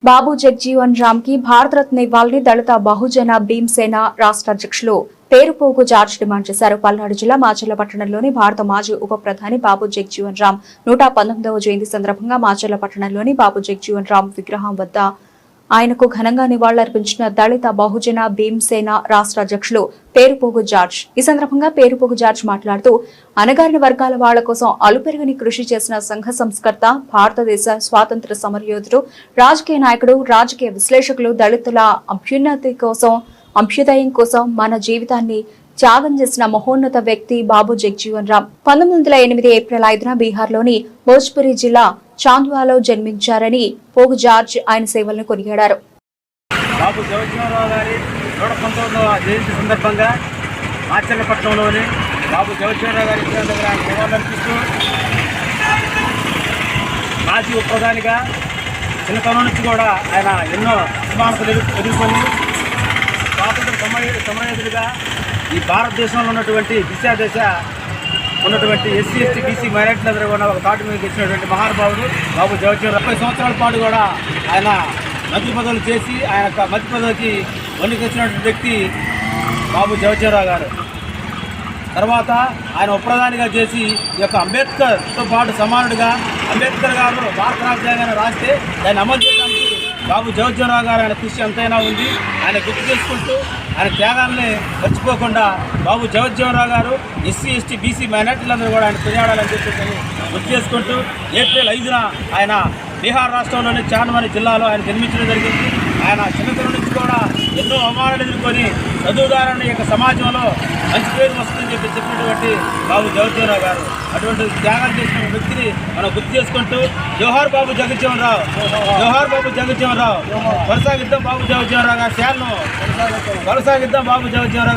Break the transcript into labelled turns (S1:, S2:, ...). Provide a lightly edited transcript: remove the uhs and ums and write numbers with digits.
S1: బాబు జగ్జీవన్ రామ్ కి భారత రత్న ఇవ్వాలని దళిత బహుజన భీమసేన రాష్ట్ర అధ్యక్షులు పేరుపోగు జార్జ్ డిమాండ్ చేశారు. పల్నాడు జిల్లా మాచర్ల పట్టణంలోని భారత మాజీ ఉప ప్రధాని బాబు జగ్జీవన్ రామ్ 119వ జయంతి సందర్భంగా మాచర్ల పట్టణంలోని బాబు జగ్జీవన్ రామ్ విగ్రహం వద్ద ఆయనకు ఘనంగా నివాళులర్పించిన దళిత బహుజన భీమసేన రాష్ట్ర అధ్యక్షులు పేరుపోగు జార్జ్. ఈ సందర్భంగా పేరుపోగు జార్జ్ మాట్లాడుతూ అణగారిన వర్గాల వాళ్ల కోసం అలుపెరుగని కృషి చేసిన సంఘ సంస్కర్త, భారతదేశ స్వాతంత్ర సమరయోధుడు, రాజకీయ నాయకుడు, రాజకీయ విశ్లేషకులు, దళితుల అభ్యుదయం కోసం మన జీవితాన్ని త్యాగం చేసిన మహోన్నత వ్యక్తి బాబు జగ్జీవన్ రామ్. 1908 ఏప్రిల్ 5న బీహార్లోని భోజ్పురి జిల్లా చాంద్వాలో జన్మించారని పోగు జార్జ్ ఆయన సేవలను కొనియాడారు.
S2: బాబు జగ్జీవన్ రామ్ గారి 119వ జయంతి సందర్భంగా మాచర్లపట్నంలోని బాబు జగ్జీవన్ రామ్ గారి విగ్రహం దగ్గర ఆయన నివాళులర్పిస్తూ మాజీ ఉప ప్రధానిగా చిన్నతనం నుంచి కూడా ఆయన ఎన్నో అసమానతలు ఎదుర్కొని స్వాతంత్ర సమరయోధుడిగా ఈ భారతదేశంలో ఉన్నటువంటి దిశ ఉన్నటువంటి ఎస్సీ ఎస్టీ బీసీ మైనారిటీలందరూ కూడా ఒక తాటి మీదకి వచ్చినటువంటి మహానుభావుడు బాబు జగ్జీవన్ రామ్. 30 సంవత్సరాల పాటు కూడా ఆయన మంత్రి పదవులు చేసి ఆయన మంత్రి పదవికి వన్నికి వచ్చినటువంటి వ్యక్తి బాబు జగ్జీవన్ రామ్ గారు. తర్వాత ఆయన ఉప ప్రధానిగా చేసి ఈ యొక్క అంబేద్కర్తో పాటు సమానుడిగా అంబేద్కర్ గారు భారత రాజ్యాంగాన్ని రాస్తే దాన్ని అమలు చేయడానికి బాబు జగ్జీవన్ రామ్ గారు ఆయన కృషి ఎంతైనా ఉంది. ఆయన గుర్తు చేసుకుంటూ ఆయన త్యాగాన్ని మర్చిపోకుండా బాబు జగ్జీవన్ రామ్ గారు ఎస్సీ ఎస్టీ బీసీ మైనార్టీలందరూ కూడా ఆయన కొనియాడాలని చెప్పేసి గుర్తు చేసుకుంటూ ఏప్రిల్ 5న ఆయన బీహార్ రాష్ట్రంలోని చాంద్వాని జిల్లాలో ఆయన జన్మించడం జరిగింది. ఆయన చిన్నతనం నుంచి కూడా ఎన్నో అవమానాలు ఎదుర్కొని చదువుదారని యొక్క సమాజంలో మంచి పేరు వస్తుందని చెప్పినటువంటి బాబు జగ్జీవన్ రామ్ గారు. అటువంటి త్యాగాలు చేసిన వ్యక్తిని మనం గుర్తు చేసుకుంటూ జోహార్ బాబు జగ్జీవన్ రామ్, జోహార్ బాబు జగ్జీవన్ రామ్, కొనసాగిద్దాం బాబు జగ్జీవన్ రామ్ గారి సేవలను కొనసాగిద్దాం బాబు జగ్జీవన్ రామ్.